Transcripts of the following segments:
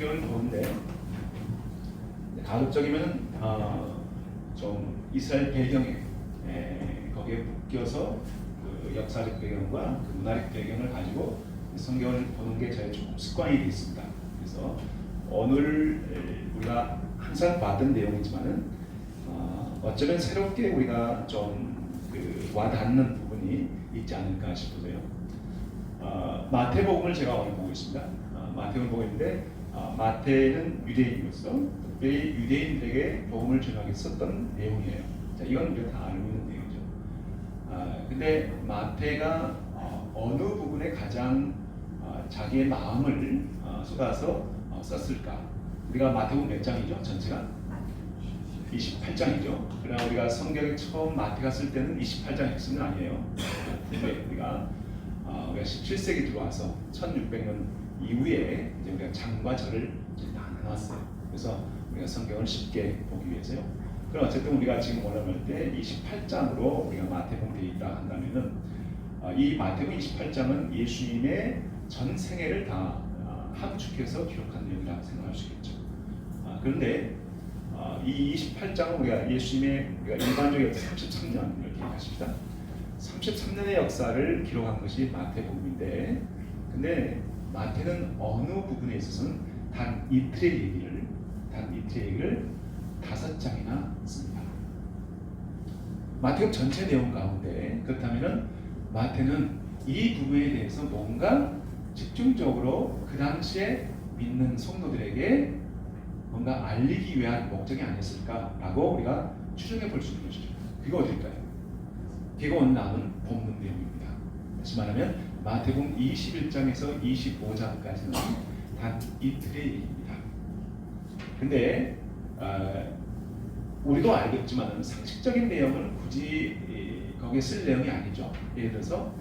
성경을 보는데 가급적이면 좀 이스라엘 배경에 거기에 묶여서 그 역사적 배경과 그 문화적 배경을 가지고 성경을 보는 게 저희 조금 습관이 되어 있습니다. 그래서 오늘 우리가 항상 봤던 내용이지만은 어쩌면 새롭게 우리가 좀그 와닿는 부분이 있지 않을까 싶어서요. 마태복음을 제가 오늘 보고 있습니다. 마태복음을 보고 있는데 마태는 유대인으로서 특별히 유대인들에게 복음을 전하기 썼던 내용이에요. 자, 이건 우리가 다 알고 있는 내용이죠. 근데 마태가 어느 부분에 가장 자기의 마음을 쏟아서 썼을까? 우리가 마태복음 몇 장이죠? 전체가 28장이죠. 그러나 우리가 성경에 처음 마태가 쓸 때는 28장 했으면 아니에요. 근데 우리가 17세기 들어와서 1600년 이후에 이제 우리가 장과 절을 나눠놨어요. 그래서 우리가 성경을 쉽게 보기 위해서요. 그럼 어쨌든 우리가 지금 원어할 때 28장으로 우리가 마태복음 되어 있다 한다면은 이 마태복음 28장은 예수님의 전 생애를 다 함축해서 기록한 내용이라고 생각할 수 있겠죠. 그런데 이 28장은 우리가 예수님의 우리가 일반적으로 33년을 기억하십니다. 33년의 역사를 기록한 것이 마태복음인데, 근데 마태는 어느 부분에 있어서는 단 이틀의 얘기를 5장이나 씁니다. 마태복음 전체 내용 가운데 그렇다면은 마태는 이 부분에 대해서 뭔가 집중적으로 그 당시에 믿는 성도들에게 뭔가 알리기 위한 목적이 아니었을까라고 우리가 추정해 볼 수 있는 것이죠. 그게 어딜까요? 그게 오늘 나오는 본문 내용입니다. 다시 말하면 마태복음 21장에서 25장까지는 단 이틀의 얘기입니다. 근데 우리도 알겠지만 상식적인 내용은 굳이 거기에 쓸 내용이 아니죠. 예를 들어서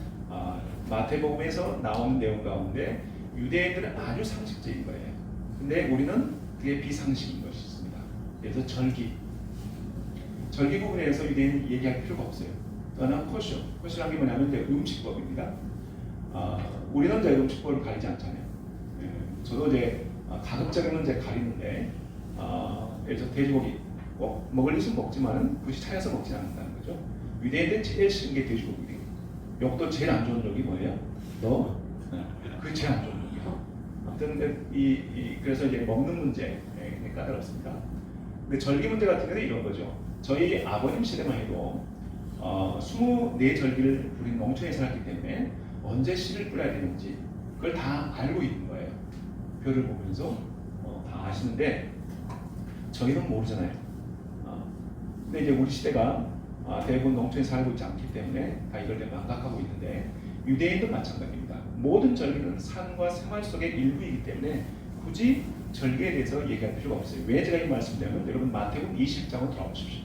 마태복음에서 나오는 내용 가운데 유대인들은 아주 상식적인 거예요. 근데 우리는 그게 비상식인 것이 있습니다. 그래서 절기 부분에서 유대인 얘기할 필요가 없어요. 또는 코쇼라는 게 뭐냐면 이제 음식법입니다. 우리는 이제 음식법을 가리지 않잖아요. 저도 이제 가급적이면 이제 가리는데 예를 들어 돼지고기 먹을 일은 먹지만 굳이 차려서 먹지 않는다는 거죠. 유대인들은 제일 싫은 게 돼지고기예요. 욕도 제일 안 좋은 욕이 뭐예요? 너? 그게 제일 안 좋은 욕이에요. 아무튼 그래서 이제 먹는 문제 까다롭습니다. 근데 절기 문제 같은 경우는 이런 거죠. 저희 아버님 시대만 해도 24절기를 우리는 농촌에 살았기 때문에 언제 씨를 뿌려야 되는지 그걸 다 알고 있는 거예요. 별을 보면서 다 아시는데 저희는 모르잖아요. 근데 이제 우리 시대가 대부분 농촌에 살고 있지 않기 때문에 다 이걸 망각하고 있는데 유대인도 마찬가지입니다. 모든 절기는 삶과 생활 속의 일부이기 때문에 굳이 절기에 대해서 얘기할 필요가 없어요. 왜 제가 이 말씀드리냐면 여러분 마태복음 20장으로 돌아보십시오.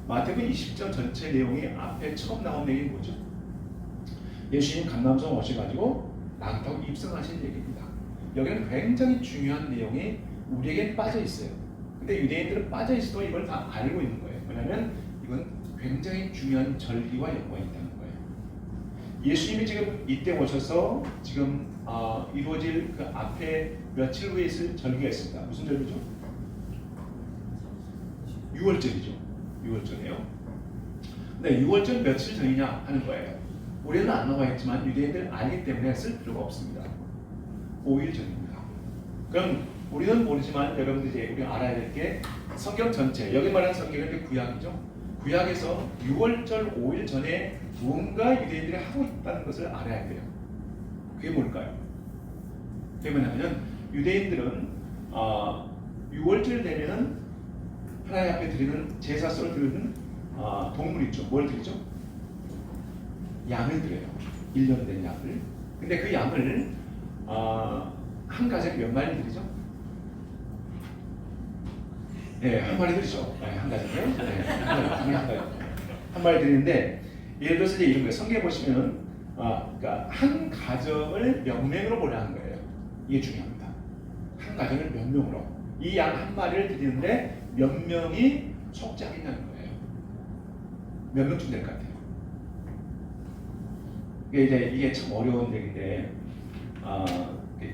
마태복음 20장 전체 내용이 앞에 처음 나온 내용이 뭐죠? 예수님 감람성 오셔가지고 낙 타고 입성하신 얘기입니다. 여기는 굉장히 중요한 내용이 우리에게 빠져 있어요. 근데 유대인들은 빠져 있어도 이걸 다 알고 있는 거예요. 왜냐하면 이건 굉장히 중요한 절기와 연관이 있다는 거예요. 예수님이 지금 이때 오셔서 지금 이루어질 그 앞에 며칠 후에 있을 절기가 있습니다. 무슨 절기죠? 6월절이죠. 6월절이에요. 네, 6월절 며칠 전이냐 하는 거예요. 우리는 안 나와 있지만 유대인들 알기 때문에 쓸 필요가 없습니다. 5일 전입니다. 그럼 우리는 모르지만 여러분들 이제 우리가 알아야 될 게 성경 전체, 여기 말하는 성경은 구약이죠. 구약에서 6월절 5일 전에 무언가 유대인들이 하고 있다는 것을 알아야 돼요. 그게 뭘까요? 그게 뭐냐면 유대인들은 6월절 되면은 하나님 앞에 드리는 제사소를 드리는 동물 있죠. 뭘 드리죠? 양을 드려요. 1년 된 양을. 근데 그 양을 한 가지에 몇 마리 드리죠? 네, 한 마리 드리죠. 네, 한 가지에. 네, 한 마리 드리는데 예를 들어서 이제 이런 거예요. 성경에 보시면은 그러니까 한 가정을 몇 명으로 보라는 거예요. 이게 중요합니다. 한 가정을 몇 명으로. 이 양 한 마리를 드리는데 몇 명이 속죄하겠냐는 거예요. 몇 명쯤 될 것 같아요. 이게 참 어려운 얘기인데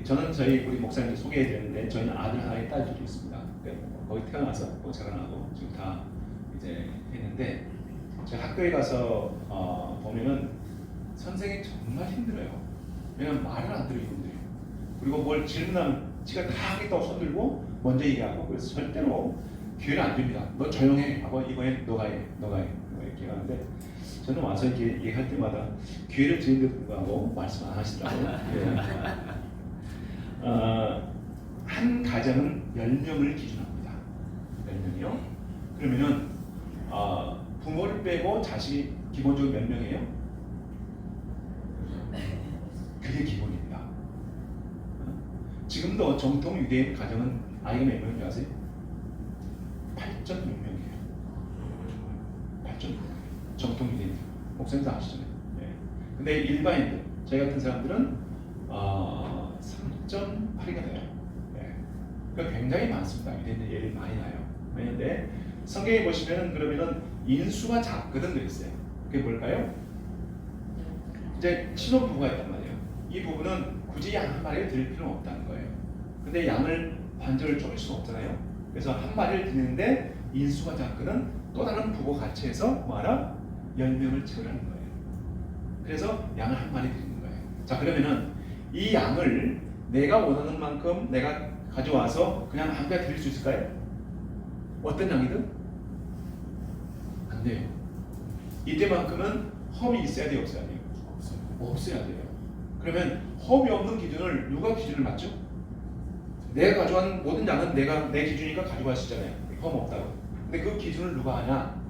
저는 저희 우리 목사님들 소개해 드렸는데 저희는 아들 하나에 딸들이 있습니다. 거기 태어나서 자라나고 지금 다 이제 했는데 제가 학교에 가서 보면은 선생님이 정말 힘들어요. 왜냐면 말을 안 들어요, 이분들이. 그리고 뭘 질문하면 지가 다 하겠다고 손들고 먼저 얘기하고 그래서 절대로 기회를 안 줍니다. 너 조용해 하고 이번에 너가 해 이렇게 하는데 저는 와서 이렇게 얘기할 때마다 기회를 드리는데도 불구하고 말씀 안 하시더라고요. 예. 한 가정은 10명을 기준합니다. 10명이요? 그러면은 부모를 빼고 자식이 기본적으로 몇 명이에요? 그게 기본입니다. 지금도 정통 유대인 가정은 아이가 몇 명인지 아세요? 8.6명이에요. 8.6명. 정통 유대인. 목사님도 아시잖아요. 예. 근데 일반인들, 저희 같은 사람들은 3.8이가 돼요. 예. 그러니까 굉장히 많습니다. 유대인들 예를 많이 나요. 그런데 성경에 보시면은 그러면은 인수가 작거든 그랬어요. 그게 뭘까요? 이제 신혼부부가 있단 말이에요. 이 부부는 굳이 양 한 마리를 드릴 필요는 없다는 거예요. 근데 양을 반절을 쪼갤 수가 없잖아요. 그래서 한 마리를 드리는데 인수가 작거든 또 다른 부부 같이 해서 뭐하라? 10명을 채우라는 거예요. 그래서 양을 한 마리 드리는 거예요. 자, 그러면은 이 양을 내가 원하는 만큼 내가 가져와서 그냥 한 배 드릴 수 있을까요? 어떤 양이든? 안 돼요. 이때만큼은 험이 있어야 돼요, 없어야 돼요? 없어야 돼요. 그러면 험이 없는 기준을 누가 기준을 맞죠? 내가 가져간 모든 양은 내 기준이니까 가져갈 수 있잖아요. 험 없다고. 근데 그 기준을 누가 하냐?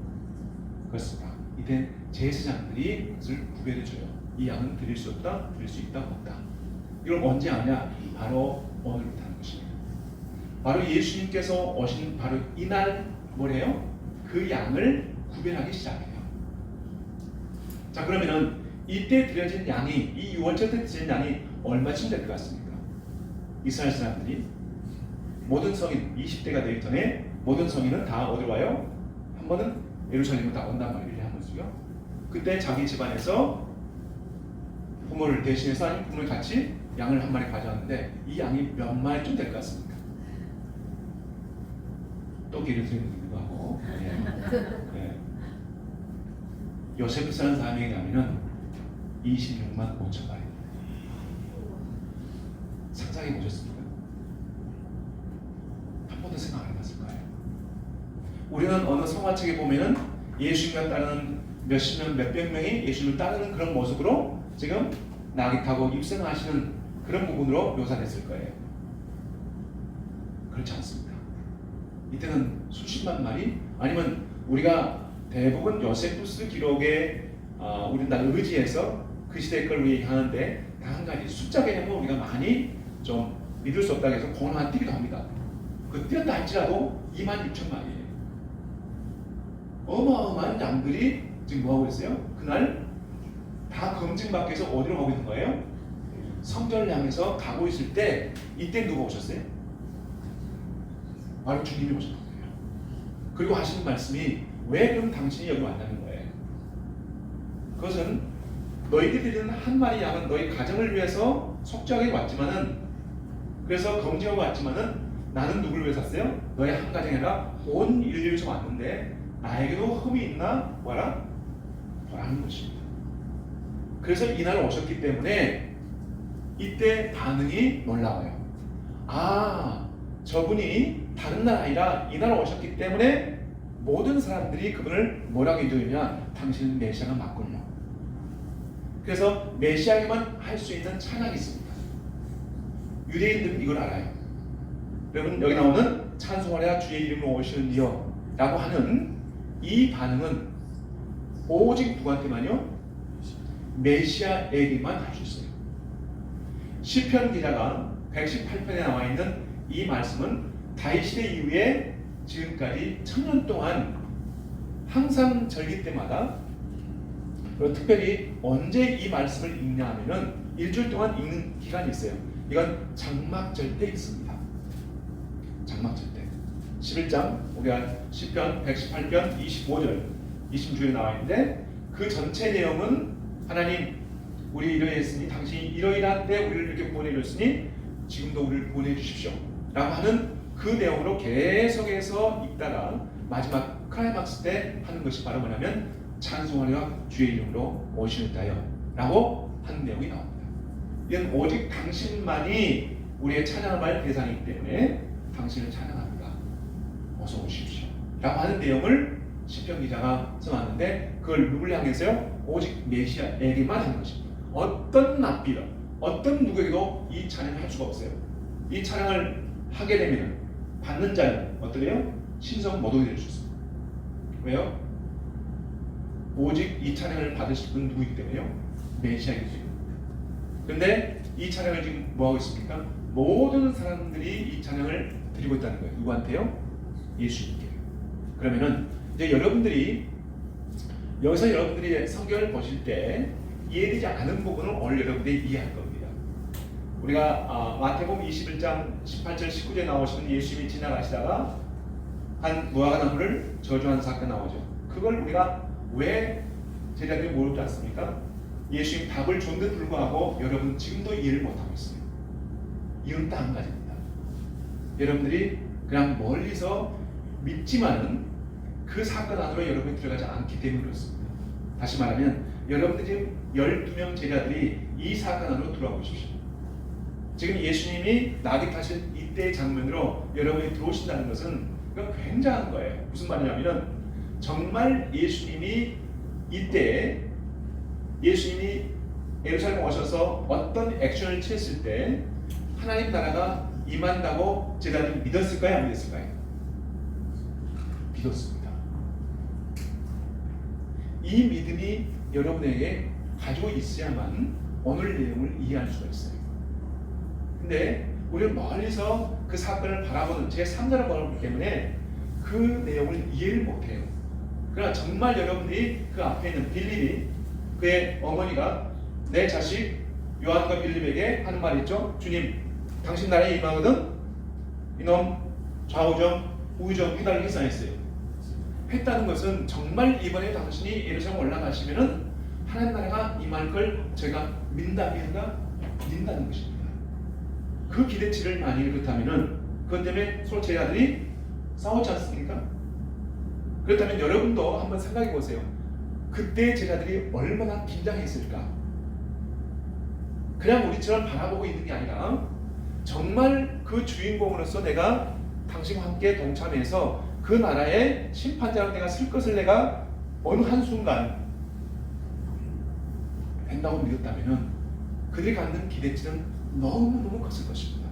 그렇습니다. 이때 제사장들이 그것을 구별해줘요. 이 양은 드릴 수 없다, 드릴 수 있다, 없다. 이걸 언제 하냐? 바로 오늘부터 하는 것입니다. 바로 예수님께서 오신 바로 이날 뭐래요? 그 양을 구별하기 시작해요. 자, 그러면은 이때 드려진 양이, 이 유월절 때 드려진 양이 얼마쯤 될 것 같습니까? 이스라엘 사람들이 모든 성인 20대가 되기 전에 모든 성인은 다 어디로 와요? 한 번은 예루살렘으로 다 온단 말이에요. 1년에 한 번씩요. 그때 자기 집안에서 부모를 대신해서 아니면 부모를 같이 양을 한 마리 가져왔는데 이 양이 몇 마리쯤 될 것 같습니까? 또 기를 드리기도 하고 네. 요세프스라는 사람에게 가면은 26만 5천 마리입니다. 상상해 보셨습니까? 한 번도 생각 안 해봤을 거예요. 우리는 어느 성화책에 보면은 예수님을 따르는 몇십 명, 몇백 명이 예수님을 따르는 그런 모습으로 지금 낙이 타고 입성하시는 그런 부분으로 묘사됐을 거예요. 그렇지 않습니다. 이때는 수십만 마리 아니면 우리가 대부분 요세푸스 기록에 우리나라 의지해서 그 시대 걸 얘기하는데 한 가지 숫자 개념은 우리가 많이 좀 믿을 수 없다고 해서 공을 뛰기도 합니다. 그 뛰었다 할지라도 26,000마리예요. 어마어마한 양들이 지금 뭐하고 있어요? 그날 다 검증받기 위해서 어디로 가고 있는 거예요? 성전을 향해서 가고 있을 때 이때 누가 오셨어요? 바로 주님이 오셨던 거예요. 그리고 하시는 말씀이 왜 그럼 당신이 여기 왔다는 거예요? 그것은 너희들이 드리는 한 마리 양은 너희 가정을 위해서 속죄하게 왔지만은 그래서 검증하고 왔지만은 나는 누구를 위해서 왔어요? 너희 한 가정이 아니라 온 인류를 위해서 왔는데 나에게도 흠이 있나? 뭐라? 보라는 것입니다. 그래서 이날 오셨기 때문에 이때 반응이 놀라워요. 아, 저분이 다른 날 아니라 이날 오셨기 때문에 모든 사람들이 그분을 뭐라고 인정했냐? 당신은 메시아가 맞군요. 그래서 메시아에만 할 수 있는 찬양이 있습니다. 유대인들은 이걸 알아요. 여러분 여기 나오는 찬송하랴 주의 이름으로 오시는 이여 라고 하는 이 반응은 오직 누구한테만요? 메시아에게만 할 수 있어요. 시편 기자가 118편에 나와 있는 이 말씀은 다윗 시대 이후에 지금까지 1000년 동안 항상 절기 때마다 그리고 특별히 언제 이 말씀을 읽냐 하면은 일주일 동안 읽는 기간이 있어요. 이건 장막절 때 있습니다. 장막절 때 11장 우리가 시편 118편 25절 26절에 나와 있는데 그 전체 내용은 하나님 우리 이러했으니 당신이 이러이러한 때 우리를 이렇게 구원해 줬으니 지금도 우리를 구원해 주십시오 라고 하는 그 내용으로 계속해서 읽다가 마지막 클라이막스 때 하는 것이 바로 뭐냐면 찬송하리라 주의 이름으로 오시는 자여 라고 하는 내용이 나옵니다. 이건 오직 당신만이 우리의 찬양할 대상이기 때문에 당신을 찬양합니다. 어서 오십시오 라고 하는 내용을 시편 기자가 써놨는데 그걸 누굴 향해서요? 오직 메시아에게만 하는 것입니다. 어떤 납비라 어떤 누구에게도 이 찬양을 할 수가 없어요. 이 찬양을 하게 되면 받는 자는 어떠래요? 신성 모독이 될 수 있습니다. 왜요? 오직 이 찬양을 받으실 분은 누구이기 때문에요? 메시아이기 때문입니다. 그런데 이 찬양을 지금 뭐하고 있습니까? 모든 사람들이 이 찬양을 드리고 있다는 거예요. 누구한테요? 예수님께. 그러면은 이제 여러분들이 여기서 여러분들이 성경을 보실 때 이해되지 않은 부분을 오늘 여러분들이 이해할 겁니다. 우리가 마태복음 21장 18절 19절에 나오시는 예수님이 지나가시다가 한 무화과나무를 저주한 사건 나오죠. 그걸 우리가 왜 제자들이 모르지 않습니까? 예수님 답을 줬는데도 불구하고 여러분 지금도 이해를 못하고 있어요. 이유는 딱 한 가지입니다. 여러분들이 그냥 멀리서 믿지만은 그 사건 안으로 여러분이 들어가지 않기 때문에 그렇습니다. 다시 말하면 여러분들 지금 12명 제자들이 이 사건 안으로 들어와 보십시오. 지금 예수님이 낙이 타신 이때의 장면으로 여러분이 들어오신다는 것은 이건 굉장한 거예요. 무슨 말이냐면 정말 예수님이 이때 예수님이 예루살렘에 오셔서 어떤 액션을 취했을 때 하나님 나라가 임한다고 제자들이 믿었을까요? 안 믿었을까요? 믿었습니다. 이 믿음이 여러분에게 가지고 있어야만 오늘 내용을 이해할 수가 있어요. 근데 우리는 멀리서 그 사건을 바라보는 제3자를 바라보기 때문에 그 내용을 이해를 못해요. 그러나 정말 여러분들이 그 앞에 있는 빌립이 그의 어머니가 내 자식 요한과 빌립에게 하는 말이 있죠. 주님, 당신 나라에 임하거든 이놈 좌우정 우우정 해달라고 했어요. 했다는 것은 정말 이번에 당신이 예루살렘 올라가시면은 하나님 나라가 임할 걸 저희가 믿는다는 것입니다. 그 기대치를 많이 그렇다면은 그것 때문에 서로 제자들이 싸웠지 않습니까? 그렇다면 여러분도 한번 생각해 보세요. 그때 제자들이 얼마나 긴장했을까? 그냥 우리처럼 바라보고 있는 게 아니라 정말 그 주인공으로서 내가 당신과 함께 동참해서 그 나라의 심판자로 내가 쓸 것을 내가 어느 한순간 된다고 믿었다면 그들이 갖는 기대치는 너무너무 컸을 것입니다.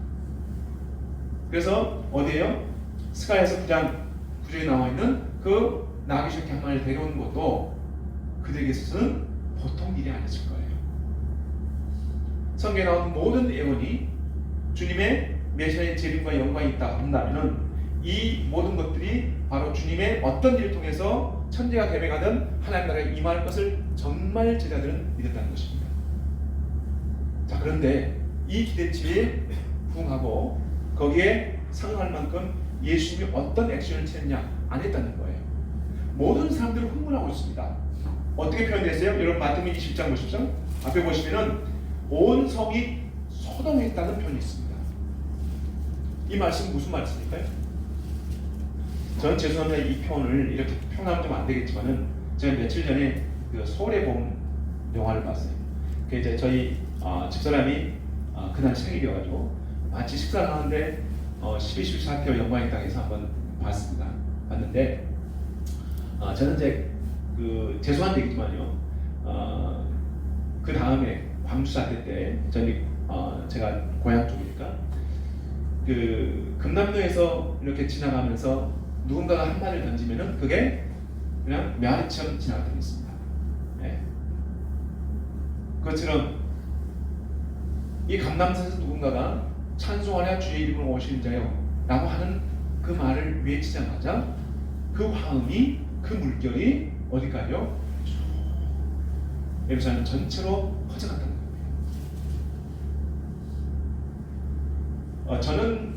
그래서 어디에요? 스가랴서 9장 9절에 나와 있는 그 나귀 새끼 한 마리를 데려오는 것도 그들에게서는 보통 일이 아니었을 거예요. 성경에 나오는 모든 예언이 주님의 메시아의 재림과 영광이 있다 한다면 이 모든 것들이 바로 주님의 어떤 일을 통해서 천지가 계획하던 하나님 나라에 임할 것을 정말 제자들은 믿었다는 것입니다. 자, 그런데 이 기대치에 부응하고 거기에 상응할 만큼 예수님이 어떤 액션을 취했냐 안 했다는 거예요. 모든 사람들은 흥분하고 있습니다. 어떻게 표현됐어요? 여러분 마태복음 20장 보십시오. 앞에 보시면은 온 성이 소동했다는 표현이 있습니다. 이 말씀은 무슨 말씀일까요? 저는 죄송합니다. 이 표현을 이렇게 표현하면 좀 안 되겠지만은 제가 며칠 전에 그 서울의 봄 영화를 봤어요. 그 이제 저희 집사람이 그날 생일이어가지고 마치 식사를 하는데 12.12 사태와 영광의 땅에서 한번 봤는데 저는 이제 그 죄송한 얘기지만요. 그 다음에 광주 사태 때 저희 제가 고향 쪽이니까 그 금남로에서 이렇게 지나가면서 누군가가 한 말을 던지면은 그게 그냥 메아리처럼 지나갔던 게 있습니다. 네. 그것처럼 이 감남산에서 누군가가 찬송하랴 주의 이름으로 오시는 자요 라고 하는 그 말을 외치자마자 그 화음이 그 물결이 어디까지요? 예루살렘 전체로 퍼져갔다는 겁니다. 저는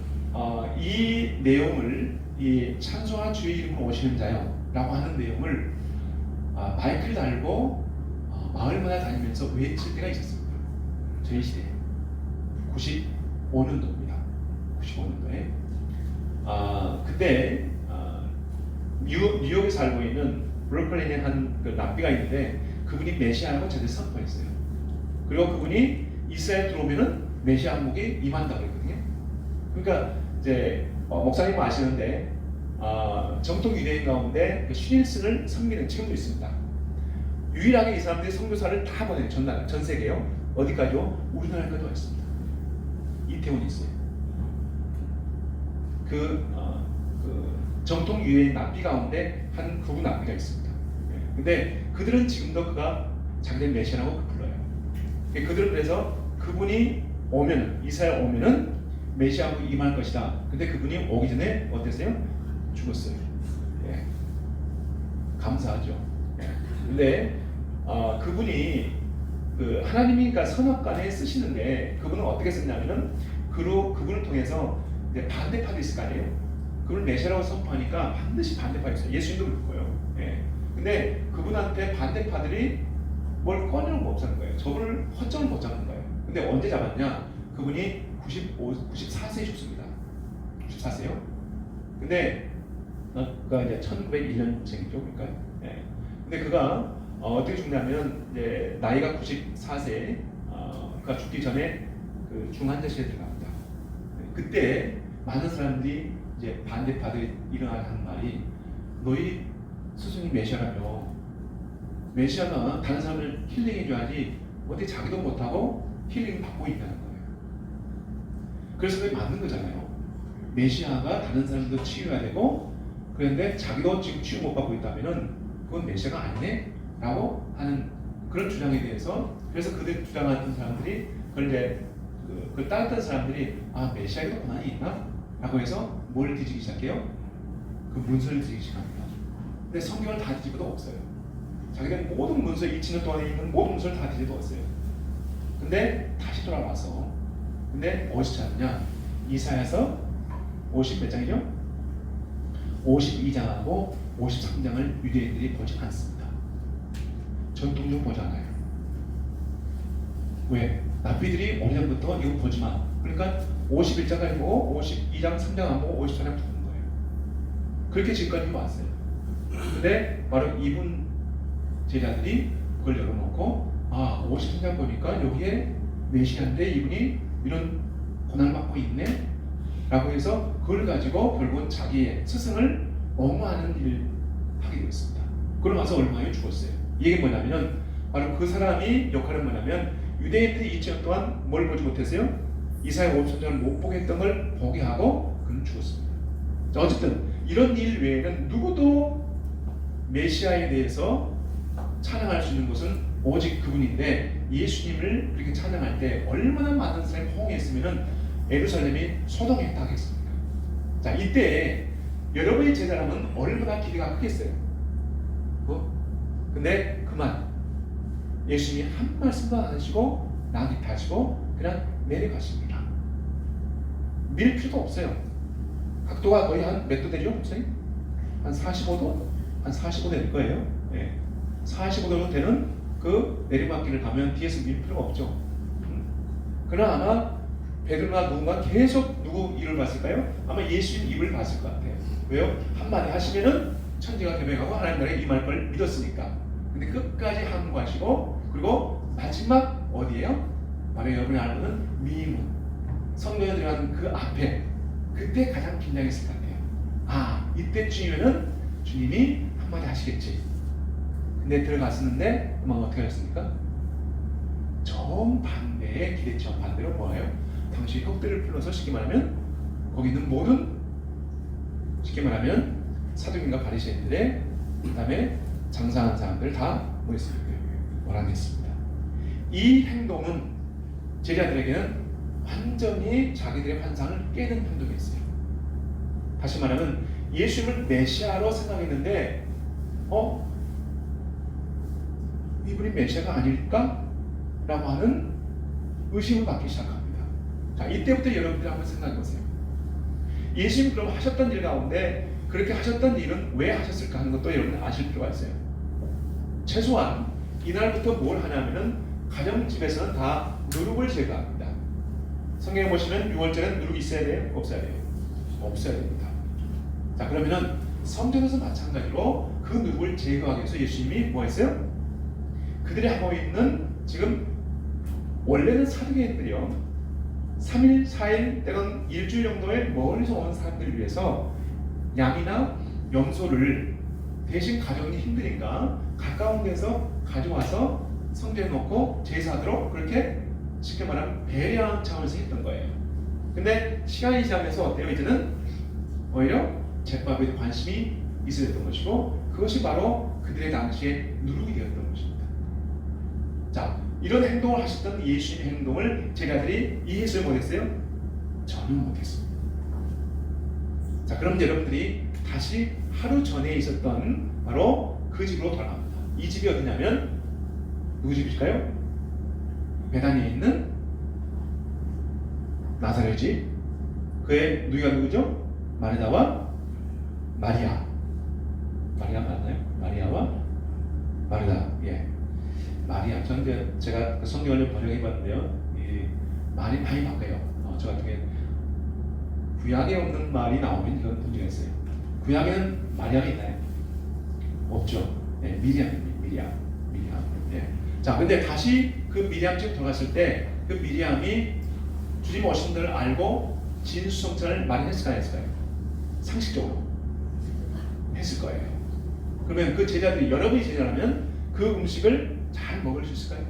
이 내용을 이 찬송하라 주의 이름으로 오시는 자요 라고 하는 내용을 마이크를 달고 마을마다 다니면서 외칠 때가 있었습니다. 저희 시대에 95년도입니다. 95년도에 그때 뉴욕에 살고 있는 브루클린에 한 그 랍비가 있는데 그분이 메시아라고 제대로 선포했어요. 그리고 그분이 이스라엘 들어오면은 메시아 한국이 임한다고 그랬거든요. 그러니까 이제 목사님 아시는데 정통 유대인 가운데 그 슈닐슨을 섬기는 지금도 있습니다. 유일하게 이 사람들이 선교사를 다 보내요. 전 세계요. 어디까지요? 우리나라까지 왔습니다. 이태원이 있어요. 그 정통 유대인 납비 가운데 한 극우 납비가 있습니다. 근데 그들은 지금도 그가 자기들 메시아라고 불러요. 그들은 그래서 그분이 오면 이스라엘 오면은 메시아하고 임할 것이다. 근데 그분이 오기 전에 어땠어요? 죽었어요. 예. 감사하죠. 예. 근데 그분이 그 하나님이 그러니까 선악간에 쓰시는데 그분은 어떻게 썼냐면은 그분을 통해서 이제 반대파도 있을 거 아니에요. 그걸 메시아라고 선포하니까 반드시 반대파 있어요. 예수님도 그렇고요. 예. 근데 그분한테 반대파들이 뭘 꺼내는 거 없다는 거예요. 저분을 허점을 못 잡는 거예요. 근데 언제 잡았냐? 그분이 94세에 죽습니다. 94세요. 근데 그가 이제 1901년생이죠. 그러니까. 예. 근데 그가 어떻게 죽냐면 이제 나이가 94세. 그가 죽기 전에 그 중환자실에 들어갑니다. 그때 많은 사람들이 이제 반대파들이 일어나는 말이 너희 스승이 메시아라며 메시아가 다른 사람을 힐링해줘야지 어떻게 자기도 못하고 힐링 받고 있다는 거예요. 그래서 그게 맞는 거잖아요. 메시아가 다른 사람도 치유해야 되고 그런데 자기도 지금 치유 못 받고 있다면은 그건 메시아가 아니네? 라고 하는 그런 주장에 대해서 그래서 그들 주장하는 사람들이 그걸 이제 그걸 따랐던 사람들이 메시아에도 고난이 있나? 라고 해서 뭘 뒤지기 시작해요? 그 문서를 뒤지기 시작합니다. 근데 성경을 다 뒤집어도 없어요. 자기는 모든 문서 2000년 동안에 있는 모든 문서를 다 뒤집어 왔어요. 근데 다시 돌아와서 근데 어디서 찾느냐? 이사야서 50몇 장이죠? 52장하고 53장을 유대인들이 보지 않습니다. 전통적으로 보지 않아요. 왜? 납비들이 오래전부터 이거 보지 마. 그러니까 51장까지 보고 52장 3장 안 보고 54장 보는 거예요. 그렇게 지금까지 왔어요. 근데 바로 이분 제자들이 그걸 열어놓고 53장 보니까 여기에 메시아인데 이분이 이런 고난을 받고 있네? 라고 해서 그걸 가지고 결국은 자기의 스승을 옹호하는 일을 하게 되었습니다. 그러고 나서 얼마나 죽었어요. 이게 뭐냐면 바로 그 사람이 역할은 뭐냐면 유대인들이 2000년 동안 뭘 보지 못했어요? 이사야 53장을 못 보게 했던 걸 보게 하고 그는 죽었습니다. 자, 어쨌든 이런 일 외에는 누구도 메시아에 대해서 찬양할 수 있는 것은 오직 그분인데 예수님을 그렇게 찬양할 때 얼마나 많은 사람이 호응했으면 예루살렘이 소동했다 하겠습니까? 자, 이때 여러분의 제자라면 얼마나 기대가 크겠어요? 근데 그만 예수님이 한 말씀도 안 하시고 나한테 타시고 그냥 내려가십니다. 밀 필요도 없어요. 각도가 거의 한 몇 도 되죠? 목사님? 한 45도? 한 45도 될 거예요. 네. 45도 되는 그 내리막길을 가면 뒤에서 밀 필요가 없죠. 그러나 아마 베드로나 누군가 계속 누구 일을 봤을까요? 아마 예수님 입을 봤을 것 같아요. 왜요? 한마디 하시면은 천지가 개명하고 하나님 나라에 임할 걸 믿었으니까. 근데 끝까지 항구하시고 그리고 마지막 어디예요? 바로 여러분이 아는 미문 성경에 들어간 그 앞에 그때 가장 긴장했을 것 같아요. 이때쯤이면은 주님이 한마디 하시겠지. 근데 들어갔었는데 어떻게 하셨습니까? 정반대의 기대치와 반대로 뭐예요? 당시 혁들을 불러서 쉽게 말하면 거기 있는 모든 쉽게 말하면 사두개인과 바리새인들의 그 다음에 장사하는 사람들 다 몰아냈습니다. 이 행동은 제자들에게는 완전히 자기들의 환상을 깨는 행동이었어요. 다시 말하면 예수님을 메시아로 생각했는데 이분이 메시아가 아닐까? 라고 하는 의심을 받기 시작합니다. 자, 이때부터 여러분들이 한번 생각해 보세요. 예수님 그럼 하셨던 일 가운데 그렇게 하셨던 일은 왜 하셨을까 하는 것도 여러분 아실 필요가 있어요. 최소한 이날부터 뭘 하냐면은 가정집에서는 다 누룩을 제거합니다. 성경에 보시면 6월절은 누룩이 있어야 돼요? 없어야 돼요? 없어야 됩니다. 자, 그러면은 성전에서 마찬가지로 그 누룩을 제거하기 위해서 예수님이 뭐 했어요? 그들이 하고 있는 지금 원래는 사두개인들이요 3일, 4일 때는 일주일 정도의 멀리서 온 사람들을 위해서 양이나 염소를 대신 가져오기 힘드니까 가까운 데서 가져와서 성전에 놓고 제사하도록 그렇게 쉽게 말하면 배려하는 차원에서 했던 거예요. 근데 시간이 지나면서 어때요? 이제는 오히려 제법에 관심이 있어야 됐던 것이고 그것이 바로 그들의 당시에 누룩이 되었던 것입니다. 자, 이런 행동을 하셨던 예수님의 행동을 제자들이 이해했어요? 못했어요? 전혀 못했습니다. 자, 그럼 여러분들이 다시 하루 전에 있었던 바로 그 집으로 돌아갑니다. 이 집이 어디냐면 누구 집일까요? 베다니에 있는 나사렛 집. 그의 누이가 누구죠? 마르다와 마리아. 마리아 맞나요? 마리아와 마르다. 예. 마리아. 저는 제가 그 성경을 좀 번역해봤는데요. 이 말이 많이 바뀌어요. 저 같은 경우에 구약에 없는 말이 나오면 이건 문제가 있어요. 구약에는 마리아가 있나요? 없죠. 네, 미리암입니다. 미리암. 예. 자, 근데 다시 그 미리암 집 돌아갔을 때 그 미리암이 주님 오신 걸 알고 진수성찬을 마련했을까요? 했을까요? 상식적으로 했을 거예요. 그러면 그 제자들이 여러분이 제자라면 그 음식을 잘 먹을 수 있을까요?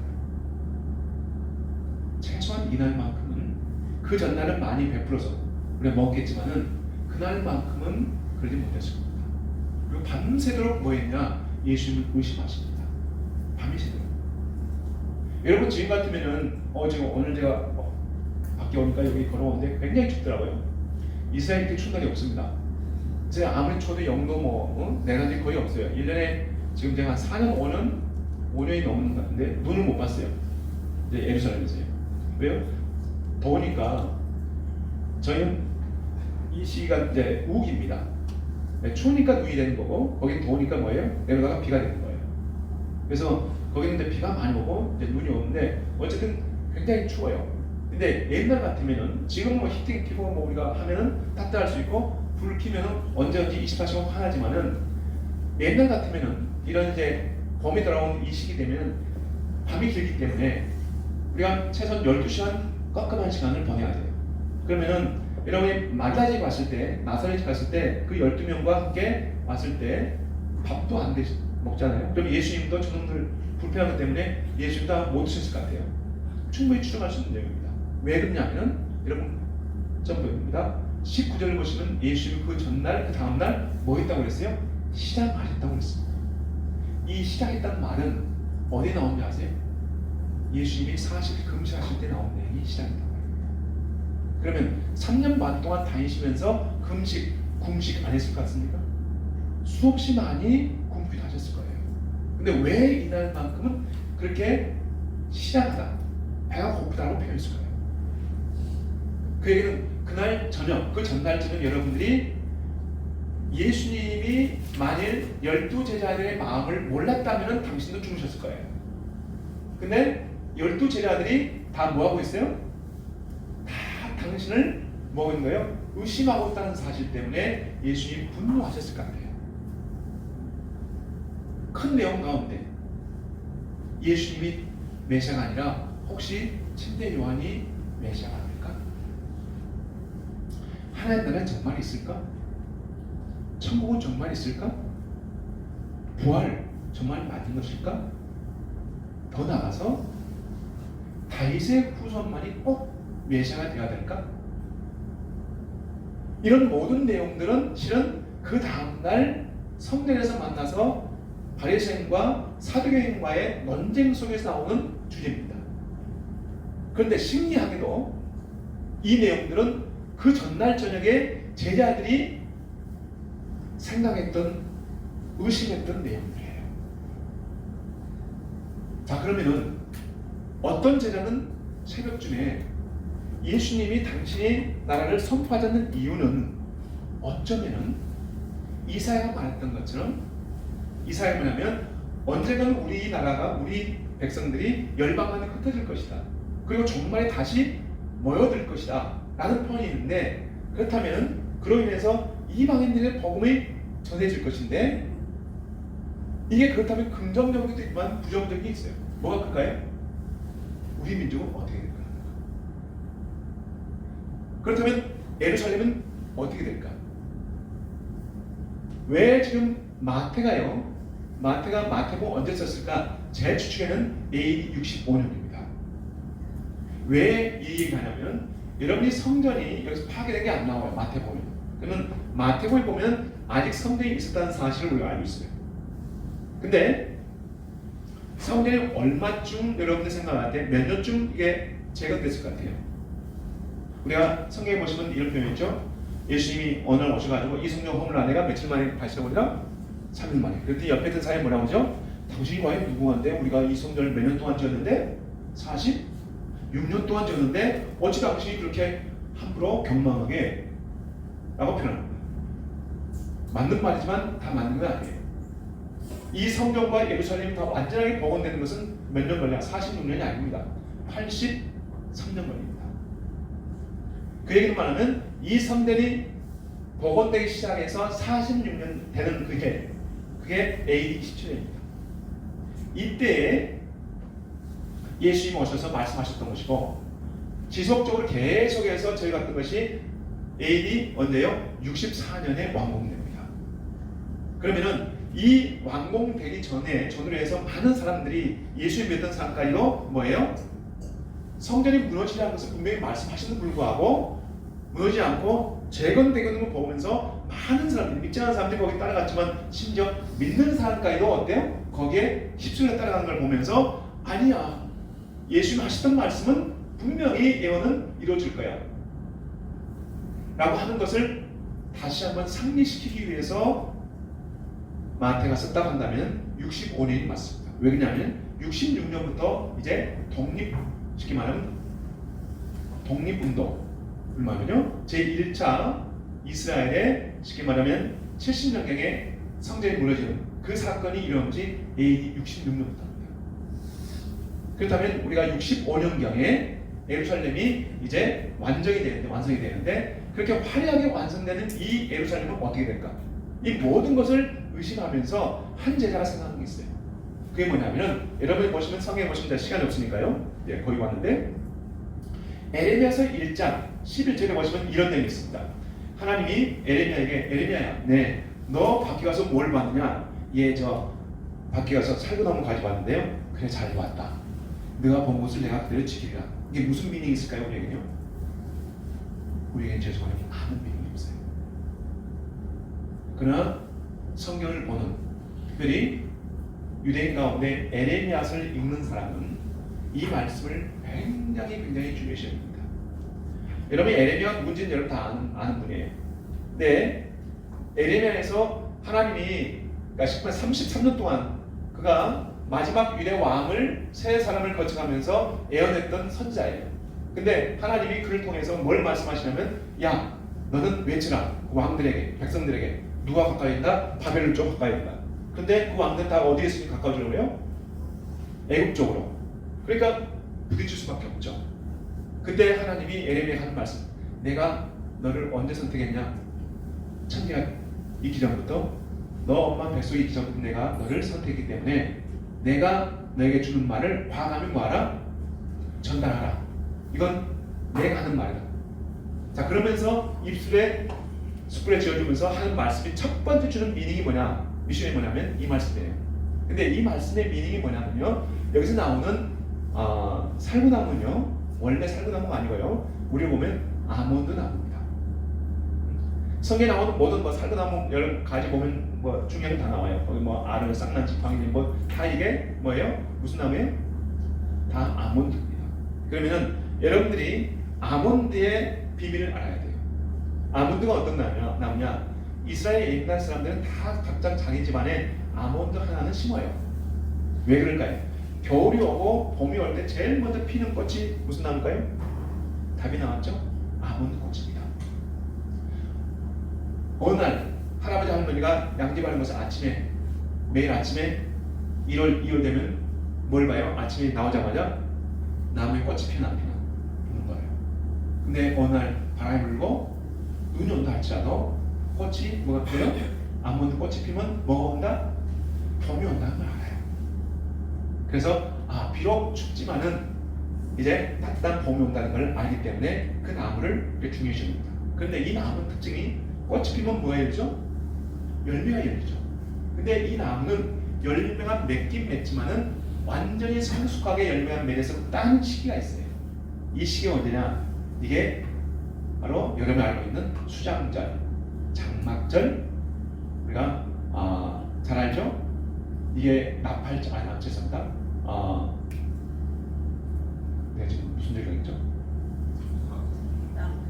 최소한 이날만큼은 그 전날은 많이 베풀어서 우리가 먹겠지만은 그날만큼은 그러지 못했을 겁니다. 그리고 밤새도록 뭐 했냐? 예수님을 의심하십니다. 밤이 새도록. 여러분 지금 같으면은 지금 오늘 제가 밖에 오니까 여기 걸어오는데 굉장히 춥더라고요. 이스라엘 때 추운 날이 없습니다. 제가 아무리 초도 0도 내려진 거의 없어요. 1년에 지금 제가 한 4년 5년이 넘는 것 같은데 눈을 못 봤어요. 이제 예루살렘에서요. 왜요? 더우니까 저희는 이 시기가 이제 우기입니다. 추우니까 눈이 되는 거고 거긴 더우니까 뭐예요? 내려다가 비가 되는 거예요. 그래서 거기는 이제 비가 많이 오고 이제 눈이 오는데 어쨌든 굉장히 추워요. 근데 옛날 같으면은 지금 뭐 히팅 키고 뭐 우리가 하면은 따뜻할 수 있고 불을 켜면은 언제든지 24시간 환하지만은 옛날 같으면은 이런 이제 봄이 돌아온 이 시기 되면은 밤이 길기 때문에 우리가 최소한 12시간 깜깜한 시간을 보내야 돼요. 그러면은 여러분이 마리아집 갔을 때 나사렛 갔을 때 그 12명과 함께 왔을 때 밥도 안 먹잖아요. 그럼 예수님도 저놈들 불편하기 때문에 예수님도 못 드셨을 것 같아요. 충분히 추정할 수 있는 내용입니다. 왜 그러냐면은 여러분 전부입니다. 19절을 보시면 예수님이 그 전날 그 다음날 뭐 했다고 그랬어요? 시장하셨다고 그랬습니다. 이 시장했다는 말은 어디에 나오는지 아세요? 예수님이 40일 금식하실 때 나온 내용이 시장했다고 말입니다. 그러면 3년 반 동안 다니시면서 금식 안 했을 것 같습니까? 수없이 많이 굶기도 하셨을 거예요. 근데 왜 이날만큼은 그렇게 시장하다, 배가 고프다고 표현했을 거예요. 그 얘기는 그날 저녁, 그 전날 저녁 여러분들이 예수님이 만일 12제자들의 마음을 몰랐다면 당신도 죽으셨을 거예요. 근데 12제자들이 다 뭐하고 있어요? 다 당신을 뭐하고 있는 거예요? 의심하고 있다는 사실 때문에 예수님이 분노하셨을 것 같아요. 큰 내용 가운데 예수님이 메시아가 아니라 혹시 침대 요한이 메시아가 아닐까? 하나님 나라는 정말 있을까? 천국은 정말 있을까? 부활 정말 맞는 것일까? 더 나아가서 다윗의 후손만이 꼭 메시아가 되어야 될까? 이런 모든 내용들은 실은 그 다음날 성전에서 만나서 바리새인과 사두개인과의 논쟁 속에서 나오는 주제입니다. 그런데 신기하게도 이 내용들은 그 전날 저녁에 제자들이 생각했던, 의심했던 내용들이에요. 자, 그러면은 어떤 제자는 새벽쯤에 예수님이 당신의 나라를 선포하자는 이유는 어쩌면은 이사야가 말했던 것처럼, 이사야가 뭐냐면 언젠가는 우리 나라가, 우리 백성들이 열방만에 흩어질 것이다. 그리고 종말에 다시 모여들 것이다 라는 표현이 있는데, 그렇다면 그로 인해서 이방인들의 복음이 전해질 것인데, 이게 그렇다면 긍정적인 게 있지만 부정적인 게 있어요. 뭐가 그럴까요? 우리 민족은 어떻게 될까? 그렇다면 예루살렘은 어떻게 될까? 왜 지금 마태가요? 마태가 마태복음 언제 썼을까? 제 추측에는 AD 65년입니다. 왜 이 얘기를 하냐면, 여러분이 성전이 여기서 파괴된 게 안 나와요. 마태복음에. 그러면 마태복음에 보면 아직 성전이 있었다는 사실을 우리가 알고 있어요. 근데 성전이 얼마쯤 여러분들 생각할 때 몇 년쯤 이게 재건됐을 것 같아요? 우리가 성경에 보시면 이런 표현이 있죠. 예수님이 어느 날 오셔가지고 이 성전 허물 안에가 며칠 만에 발생하리라? 3일 만에. 그랬더니 옆에 있던 사람이 뭐라고 하죠? 당신이 과연 누구한데 우리가 이 성전을 몇 년 동안 지었는데? 46년 동안 지었는데 어찌 당신이 그렇게 함부로 경망하게 라고 표현합니다. 맞는 말이지만 다 맞는 건 아니에요. 이 성전과 예루살렘이 다 완전하게 복원되는 것은 몇 년 걸려요? 46년이 아닙니다. 83년 걸립니다. 그 얘기는 말하면 이 성전이 복원되기 시작해서 46년 되는 그게 AD 17년입니다. 이때에 예수님이 오셔서 말씀하셨던 것이고, 지속적으로 계속해서 저희 같은 것이 AD 언제요? 64년에 완공됩니다. 그러면은 이 완공되기 전으로 해서 많은 사람들이 예수님 믿던 사람까지도 뭐예요? 성전이 무너지지 않는 것을 분명히 말씀하시는 불구하고 무너지지 않고 재건되는 걸 보면서 많은 사람들이, 믿지 않는 사람들이 거기 따라갔지만 심지어 믿는 사람까지도 어때요? 거기에 휩쓸려 따라가는 걸 보면서 아니야, 예수님 하시던 말씀은 분명히 예언은 이루어질 거야 라고 하는 것을 다시 한번 상기시키기 위해서 마태가 썼다고 한다면 65년이 맞습니다. 왜 그러냐면 66년부터 이제 쉽게 말하면 독립운동을 말하면요, 제1차 이스라엘의 쉽게 말하면 70년경에 성전이 무너지는 그 사건이 일어난 것이 AD 66년부터입니다. 그렇다면 우리가 65년경에 예루살렘이 이제 완성이 되는데 그렇게 화려하게 완성되는 이 예루살렘은 어떻게 될까? 이 모든 것을 의심하면서 한 제자가 생각하는 게 있어요. 그게 뭐냐면, 여러분이 보시면 성경에 보시면 시간이 없으니까요. 거기 왔는데 에레미야서 1장 11절에 보시면 이런 내용이 있습니다. 하나님이 에레미야에게, 에레미야야, 네, 너 밖에 가서 뭘 봤느냐? 저 밖에 가서 살구나무 가지고 왔는데요. 그래, 잘 왔다. 네가 본 것을 내가 그대로 지키리라. 이게 무슨 미닝이 있을까요? 우리에겐 죄송하게 아무 미닝이 없어요. 그러나 성경을 보는, 특별히 유대인 가운데 에레미야서를 읽는 사람은 이 말씀을 굉장히 중요시 합니다. 여러분, 에레미야가 누군지는 여러분 다 아는 분이에요. 근데 에레미야에서 하나님이, 그러니까 33년 동안 그가 마지막 유대 왕을, 세 사람을 거쳐가면서 예언했던 선지자예요. 근데 하나님이 그를 통해서 뭘 말씀하시냐면, 야, 너는 외치라. 왕들에게, 백성들에게. 누가 가까이 있다? 바벨론 쪽 가까이 있다. 근데 그 왕들 다 어디에 있으니 가까워지려고요? 애굽 쪽으로. 그러니까 부딪힐 수밖에 없죠. 그때 하나님이 예레미야에 하는 말씀, 내가 너를 언제 선택했냐? 천지가 있기 전부터, 너 엄마 뱃속에 있기 전부터 내가 너를 선택했기 때문에 내가 너에게 주는 말을 과감히 뭐하라? 전달하라. 이건 내가 하는 말이다. 자, 그러면서 입술에 숯불에 지어주면서 하는 말씀이 첫 번째 주는 미닝이 미션이 뭐냐면 이 말씀이에요. 근데 이 말씀의 미닝이 뭐냐면요, 여기서 나오는 살구나무는요, 원래 살구나무가 아니고요, 우리 보면 아몬드 나무입니다. 성경에 나오는 모든 살구나무 여러 가지 보면 중요한 다 나와요. 거기 아르, 쌍난, 지팡이 다 이게 뭐예요? 무슨 나무예요? 다 아몬드입니다. 그러면은 여러분들이 아몬드의 비밀을 알아야 돼요. 아몬드가 어떤 나무냐? 이스라엘 옛날 사람들은 다 각자 자기 집안에 아몬드 하나는 심어요. 왜 그럴까요? 겨울이 오고 봄이 올 때 제일 먼저 피는 꽃이 무슨 나무일까요? 답이 나왔죠? 아몬드 꽃입니다. 어느 날 할아버지 할머니가 양집하는 것을 매일 아침에 1월, 2월 되면 뭘 봐요? 아침에 나오자마자 나무에 꽃이 피나 안 피나 보는 거예요. 근데 어느 날 바람이 불고 눈이 온다 할지라도 꽃이 뭐가 피어요? 아몬드 꽃이 피면 뭐가 온다? 봄이 온다는 걸 알아요. 그래서 비록 춥지만은 이제 따뜻한 봄이 온다는 걸 알기 때문에 그 나무를 중요시합니다. 그런데 이 나무 특징이 꽃이 피면 뭐가 열리죠? 열매가 열리죠. 근데 이 나무는 열매가 맺긴 맺지만은 완전히 성숙하게 열매가 맺어서 따는 시기가 있어요. 이 시기가 언제냐? 이게 바로 여러분이 알고 있는 수장절, 장막절, 우리가 잘 알죠? 이게 나팔절, 죄송합니다. 내가 지금 무슨 절이 있죠?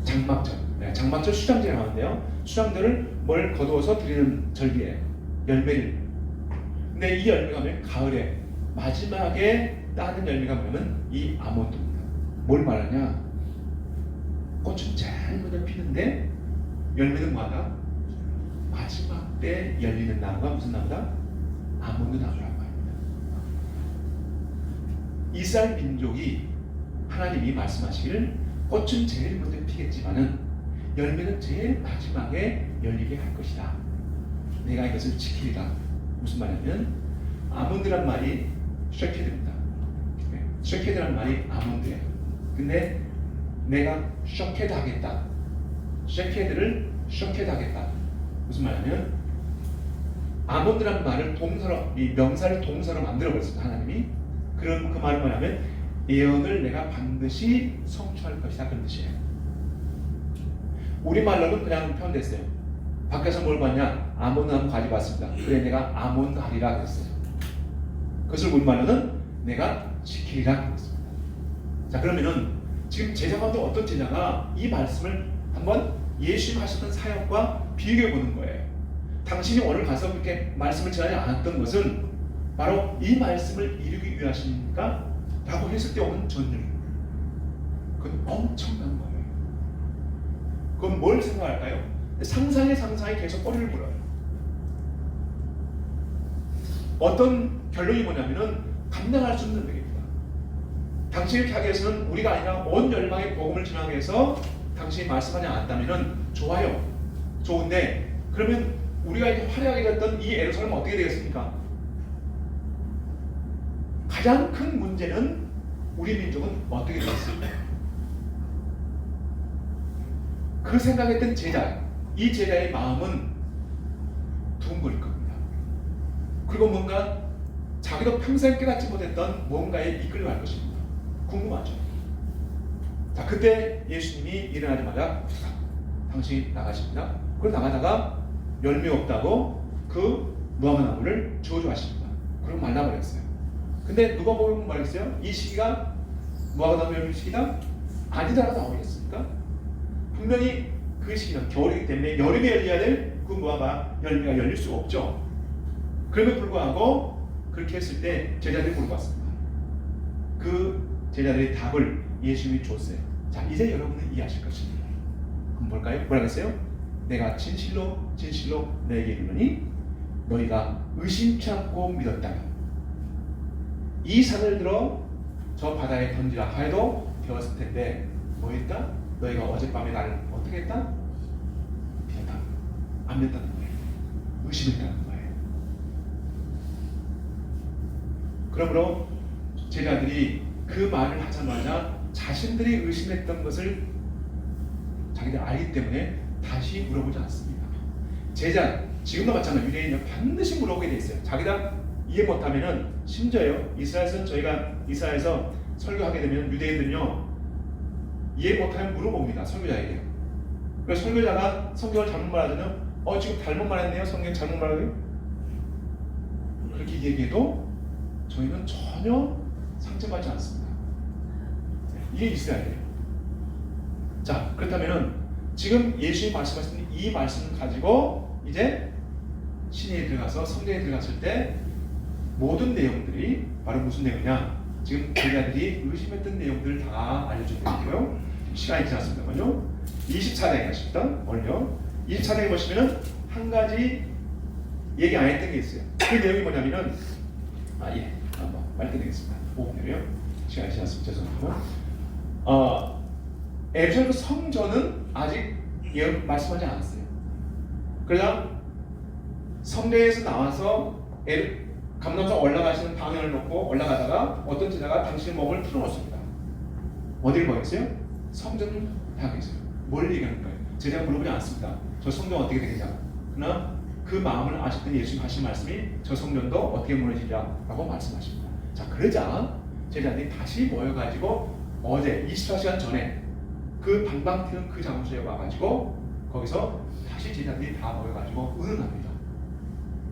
장막절. 네, 장막절 수장절이 나오는데요. 수장절을 뭘 거두어서 드리는 절기예요. 열매를. 근데 이 열매가 뭐냐면 가을에 마지막에 따는 열매가 뭐냐면 이 아몬드입니다. 뭘 말하냐? 꽃은 잘 먼저 피는데 열매는 뭐하다? 마지막 때 열리는 나무가 무슨 나무다? 아몬드 나무라고 합니다. 이스라엘 민족이 하나님이 말씀하시기를 꽃은 제일 먼저 피겠지만은 열매는 제일 마지막에 열리게 할 것이다. 내가 이것을 지키리라. 무슨 말이냐면 아몬드란 말이 쉐케드입니다. 쉐케드란 말이 아몬드예요. 근데 내가 쇼케드 하겠다. 쉐케드를 쇼케드 하겠다. 무슨 말이냐면 아몬드란 말을 동사로, 이 명사를 동사로 만들어버렸습니다. 하나님이. 그럼 그 말은 뭐냐면 예언을 내가 반드시 성취할 것이다. 그런 뜻이에요. 우리말로는 그냥 표현됐어요. 밖에서 뭘 봤냐? 아몬드 나무 가지고 왔습니다. 그래 내가 아몬드 하리라 그랬어요. 그것을 우리말로는 내가 지키리라 그랬습니다. 자, 그러면은 지금 제자 가운데 어떤 제자가 이 말씀을 한번 예수님 하셨던 사역과 비교해 보는 거예요. 당신이 오늘 가서 그렇게 말씀을 전하지 않았던 것은 바로 이 말씀을 이루기 위하십니까? 라고 했을 때 오는 전율. 그건 엄청난 거예요. 그건 뭘 생각할까요? 상상에 계속 꼬리를 물어요. 어떤 결론이 뭐냐면은 감당할 수 없는 얘기입니다. 당신을 하기 위해서는 우리가 아니라 온 열방의 복음을 전하기 위해서 당신이 말씀하지 않았다면은 좋아요. 좋은데 그러면 우리가 이제 화려하게 됐던 이 예루살렘은 어떻게 되겠습니까? 가장 큰 문제는 우리 민족은 어떻게 되겠습니까? 그 생각했던 제자, 이 제자의 마음은 둥글 겁니다. 그리고 뭔가 자기도 평생 깨닫지 못했던 뭔가에 이끌려갈 것입니다. 궁금하죠? 자, 그때 예수님이 일어나자마자 당신이 나가십니다. 그리고 나가다가 열매 없다고 그 무화과 나무를 저주하십니다. 그리고 말라버렸어요. 근데 누가 보면 말했어요? 이 시기가 무화과 나무 열매 시기다? 아니다라고 나오겠습니까? 분명히 그 시기는 겨울이기 때문에 여름에 열려야 될 그 무화과 열매가 열릴 수가 없죠. 그럼에도 불구하고 그렇게 했을 때 제자들이 물어봤습니다. 그 제자들의 답을 예수님이 줬어요. 자, 이제 여러분은 이해하실 것입니다. 그럼 뭘까요? 뭐라고 했어요? 내가 진실로 너에게 이르노니 너희가 의심치 않고 믿었다면 이 산을 들어 저 바다에 던지라 하여도 되었을 텐데 뭐 했다? 너희가 어젯밤에 나를 어떻게 했다? 믿었다. 안 믿었다는 거예요. 의심했다는 거예요. 그러므로 제자들이 그 말을 하자마자 자신들이 의심했던 것을 자기들 알기 때문에 다시 물어보지 않습니다. 제자, 지금도 마찬가지로 유대인은 반드시 물어보게 돼 있어요. 자기가 이해 못하면은 심지어요. 이스라엘에서 저희가 이스라엘에서 설교하게 되면 유대인들은요 이해 못하면 물어봅니다. 설교자에게. 그래서 설교자가 성경을 잘못 말하잖아요. 지금 잘못 말했네요. 성경 잘못 말하네요. 그렇게 얘기해도 저희는 전혀 상처받지 않습니다. 이게 이스라엘이에요. 자, 그렇다면은 지금 예수님이 말씀하신 이 말씀을 가지고 이제 신에 들어가서 성경에 들어갔을 때 모든 내용들이 바로 무슨 내용이냐? 지금 제자들이 의심했던 내용들을 다 알려주고요. 시간이 지났습니다만요. 24장에 가십니다. 오늘요. 24장에 보시면은 한 가지 얘기 안 했던 게 있어요. 그 내용이 뭐냐면은 한번 말씀드리겠습니다. 5분이요. 시간이 지났습니다. 죄송합니다. 예루살렘 성전은 아직 말씀하지 않았어요. 그러나 성대에서 나와서 감람산 올라가시는 방향을 놓고 올라가다가 어떤 제자가 당신의 몸을 풀어놓습니다. 어디를 보였어요? 성전을 향해 있어요. 뭘 얘기하는 거예요? 제자가 물어보지 않습니다. 저 성전 어떻게 되겠냐? 그러나 그 마음을 아셨던 예수님 하신 말씀이 저 성전도 어떻게 무너지리라고 말씀하십니다. 자, 그러자 제자들이 다시 모여가지고 어제 24시간 전에 그 방방 튀는 그 장소에 와가지고 거기서 다시 제자들이 다 모여가지고 의논합니다.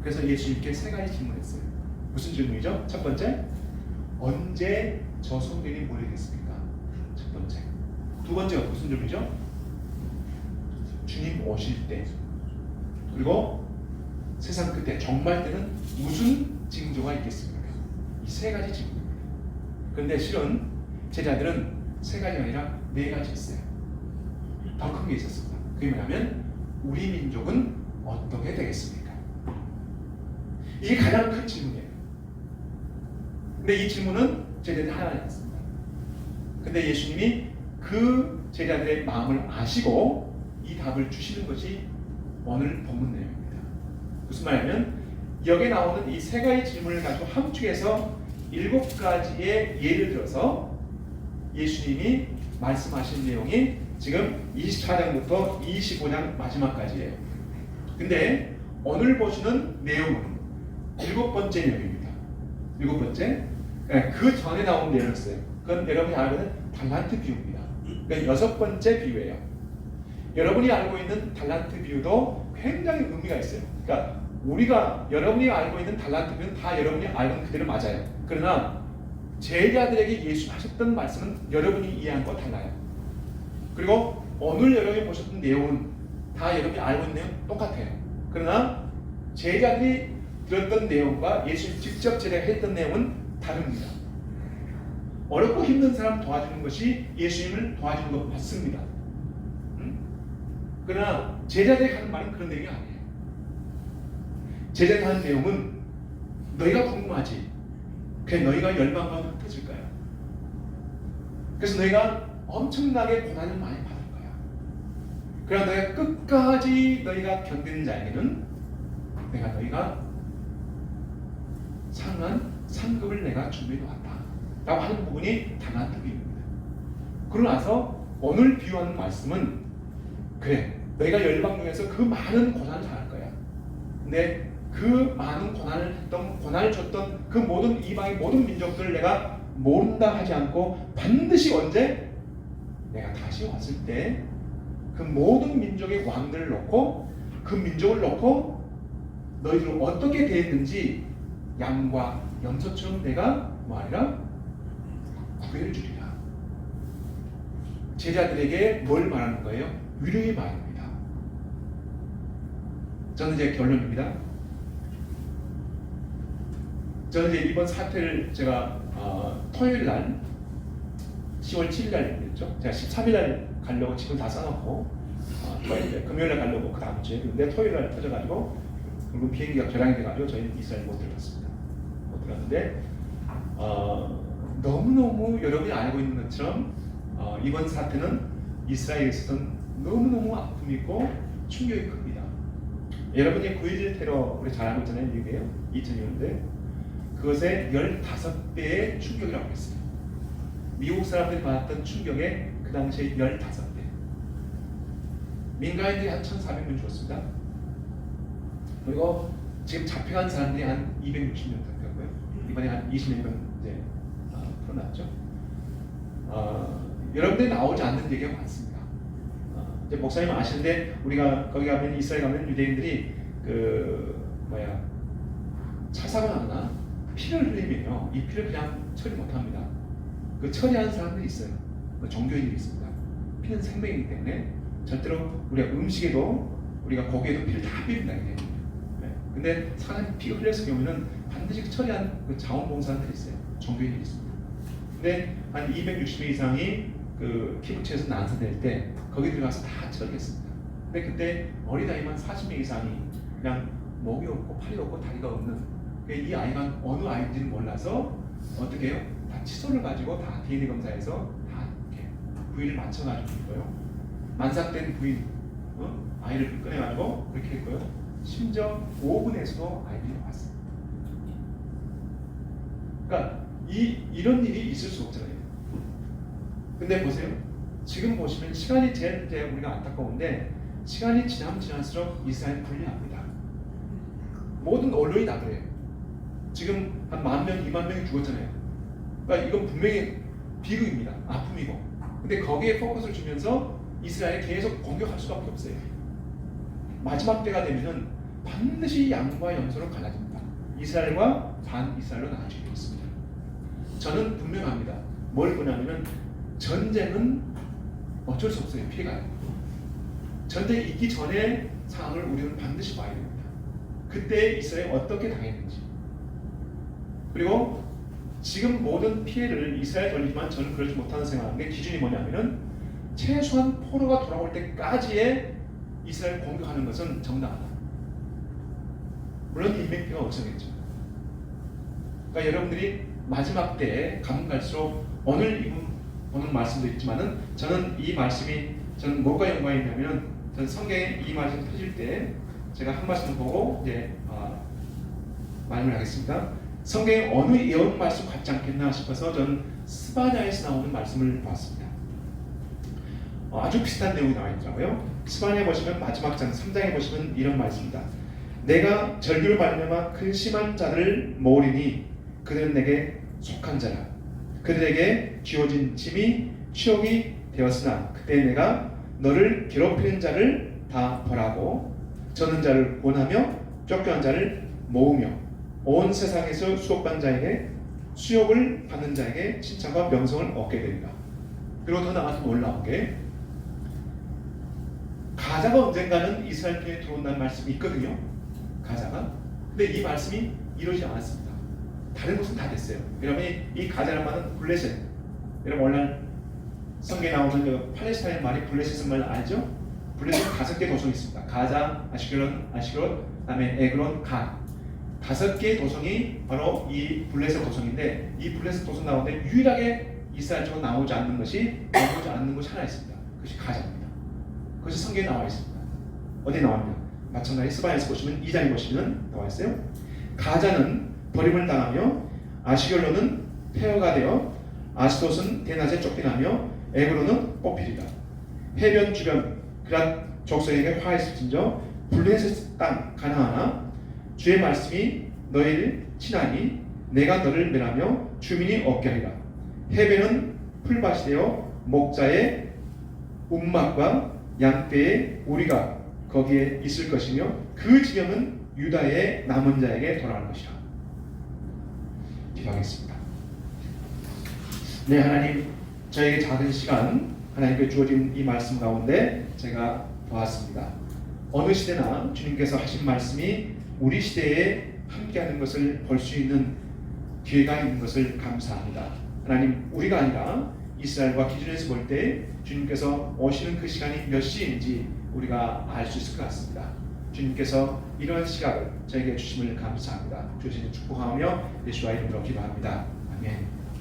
그래서 예수님께 세 가지 질문했어요. 무슨 질문이죠? 첫 번째, 언제 저 성전이 무너지겠습니까? 첫 번째. 두 번째가 무슨 질문이죠? 주님 오실 때. 그리고 세상 끝에 정말 때는 무슨 징조가 있겠습니까? 이 세 가지 질문입니다. 그런데 실은 제자들은 세 가지가 아니라 네 가지 있어요. 더 큰 게 있었습니다. 그게 뭐냐면 우리 민족은 어떻게 되겠습니까? 이게 가장 큰 질문이에요. 근데 이 질문은 제자들이 하나였습니다. 근데 예수님이 그 제자들의 마음을 아시고 이 답을 주시는 것이 오늘 본문 내용입니다. 무슨 말이냐면 여기에 나오는 이 세 가지 질문을 가지고 함축해서 7가지의 예를 들어서 예수님이 말씀하신 내용이 지금 24장부터 25장 마지막까지예요. 근데 오늘 보시는 내용은 7번째 내용입니다. 7번째. 그 전에 나온 내용이었어요. 그건 여러분이 알고 있는 달란트 비유입니다. 그러니까 6번째 비유예요. 여러분이 알고 있는 달란트 비유도 굉장히 의미가 있어요. 그러니까 여러분이 알고 있는 달란트 비유는 다 여러분이 알고 있는 그대로 맞아요. 그러나 제자들에게 예수 하셨던 말씀은 여러분이 이해한 거 달라요. 그리고 오늘 여러분이 보셨던 내용은 다 여러분이 알고 있는 내용 똑같아요. 그러나 제자들이 들었던 내용과 예수님 직접 제자가 했던 내용은 다릅니다. 어렵고 힘든 사람 도와주는 것이 예수님을 도와주는 것 맞습니다. 그러나 제자들이 하는 말은 그런 내용이 아니에요. 제자들이 하는 내용은 너희가 궁금하지. 그래 너희가 열방과 흩어질 거야. 그래서 너희가 엄청나게 고난을 많이 받을 거야. 그러나 너희가 끝까지 너희가 견디는 자에게는 너희가 상한 상급을 내가 준비해 놓았다 라고 하는 부분이 달란트 비유입니다. 그러고 나서 오늘 비유하는 말씀은 그래 너희가 열방 중에서 그 많은 고난을 당할 거야. 근데 그 많은 고난을 줬던 그 모든 이방의 모든 민족들을 내가 모른다 하지 않고 반드시 언제 내가 다시 왔을 때 그 모든 민족의 왕들을 놓고 그 민족을 놓고 너희들은 어떻게 대했는지 양과 염소처럼 내가 뭐하리라? 구별을 주리라. 제자들에게 뭘 말하는 거예요? 위로의 말입니다. 저는 이제 결론입니다. 저는 이제 이번 사태를 제가 토요일 날 10월 7일 날이었죠. 제가 13일 날 가려고 지금 다 써놓고 금요일 날 가려고 그 다음 주에. 근데 토요일 날 터져가지고 그리고 비행기가 결항이 돼가지고 저희는 이스라엘 못 들어갔습니다. 못 들어갔는데 너무너무 여러분이 알고 있는 것처럼 이번 사태는 이스라엘에서는 너무너무 아픔이 있고 충격이 큽니다. 여러분이 9.11 테러 우리 잘 알고 있잖아요. 미국이에요. 2002년인데 그것의 15배의 충격이라고 했어요. 미국 사람들이 받았던 충격의 그 당시에 15배. 민간인들이 한 1,400명 죽었습니다. 그리고 지금 잡혀간 사람들이 한 260명 됐고요. 이번에 한 20명 이제 풀어놨죠. 여러분들이 나오지 않는 얘기가 많습니다. 이제 목사님 아시는데 우리가 거기 가면 이스라엘 가면 유대인들이 차사가 나거나 피를 흘리면요 이 피를 그냥 처리 못합니다. 그 처리하는 사람들이 있어요. 종교인들이 있습니다. 피는 생명이기 때문에 절대로 우리가 음식에도 우리가 고기에도 피를 다 삐린다 이게. 근데 사람이 피가 흘렸을 경우에는 반드시 처리한 그 자원봉사자들이 있어요. 종교인들이 있습니다. 근데 한 260명 이상이 그 키부츠에서 난사될 때 거기 들어가서 다 처리했습니다. 근데 그때 어린아이만 40명 이상이 그냥 목이 없고 팔이 없고 다리가 없는 이 아이가 어느 아이인지는 몰라서 어떻게 해요? 다 칫솔을 가지고 다 DNA 검사해서 다 이렇게 부인을 맞춰가지고 있고요. 만삭된 부인, 아이를 꺼내가지고 그렇게 했고요. 심지어 5분에서도 아이들이 나왔어요. 그러니까 이런 일이 있을 수 없잖아요. 근데 보세요. 지금 보시면 시간이 제일 우리가 안타까운데 시간이 지날수록 이스라엘이 불리합니다. 모든 언론이 다 그래요. 지금 한 10,000명, 20,000명이 죽었잖아요. 그러니까 이건 분명히 비극입니다. 아픔이고. 근데 거기에 포커스를 주면서 이스라엘이 계속 공격할 수밖에 없어요. 마지막 때가 되면은 반드시 양과 염소로 갈라집니다. 이스라엘과 반 이스라엘로 나눠지게 있습니다. 저는 분명합니다. 뭘 보냐면은 전쟁은 어쩔 수 없어요. 피해가요. 전쟁이 있기 전에 상황을 우리는 반드시 봐야 됩니다. 그때 이스라엘이 어떻게 당했는지. 그리고 지금 모든 피해를 이스라엘 돌리지만 저는 그러지 못하는 생각하는 게 기준이 뭐냐면은 최소한 포로가 돌아올 때까지의 이스라엘 공격하는 것은 정당하다. 물론 인명피해가 없어겠죠. 그러니까 여러분들이 마지막 때에 가면 갈수록 오늘 말씀도 있지만은 저는 이 말씀이 저는 뭐가 연관이 있냐면 저는 성경에 이 말씀 펴질 때 제가 한 말씀 보고 이제 말을 하겠습니다. 성경에 어느 예언 말씀 같지 않겠나 싶어서 저는 스바냐에서 나오는 말씀을 봤습니다. 아주 비슷한 내용이 나와 있더라고요. 스바냐 보시면 마지막 장 3장에 보시면 이런 말씀입니다. 내가 절규를 말미암아 근심한 자들을 모으리니 그들은 내게 속한 자라. 그들에게 쥐어진 짐이 추억이 되었으나 그때 내가 너를 괴롭히는 자를 다 벌하고 저는 자를 권하며 쫓겨난 자를 모으며 온 세상에서 수업받는 자에게 수욕을 받는 자에게 칭찬과 명성을 얻게 됩니다. 그리고 더 나아가서 놀라운 게 가자가 언젠가는 이스라엘 편에 들어온다는 말씀이 있거든요. 가자가. 근데 이 말씀이 이루어지지 않았습니다. 다른 곳은 다 됐어요. 여러분 이 가자란 말은 블레셋. 여러분 원래 성경에 나오는 그 팔레스타인 말이 블레셋은 말 알죠? 블레셋 5개 도성이 있습니다. 가자, 아시kel론, 그다음에 에그론, 갓. 5개의 도성이 바로 이 블레셋 도성인데 이 블레셋 도성 가운데 유일하게 이스라엘 쪽으로 나오지 않는 곳이 하나 있습니다. 그것이 가자입니다. 그것이 성경에 나와 있습니다. 어디 나옵니까? 마찬가지 스바냐에서 보시면 2장에 보시면 나와 있어요. 가자는 버림을 당하며 아시kel론은 폐허가 되어 아스돗은 대낮에 쫓겨나며 에그론은 뽑히리다. 해변 주변 그라 족속에게 화했을진저 블레셋 땅 가나안아 주의 말씀이 너희를 친하니 내가 너를 멸하며 주민이 없게 하리라. 해변은 풀밭이 되어 목자의 움막과 양떼의 우리가 거기에 있을 것이며 그 지명은 유다의 남은 자에게 돌아갈 것이라. 기도하겠습니다. 네, 하나님, 저에게 작은 시간 하나님께 주어진 이 말씀 가운데 제가 보았습니다. 어느 시대나 주님께서 하신 말씀이 우리 시대에 함께하는 것을 볼 수 있는 기회가 있는 것을 감사합니다. 하나님, 우리가 아니라 이스라엘과 기준에서 볼 때 주님께서 오시는 그 시간이 몇 시인지 우리가 알 수 있을 것 같습니다. 주님께서 이런 시각을 저에게 주심을 감사합니다. 주시는 축복하며 예수와 이름으로 기도합니다. 아멘.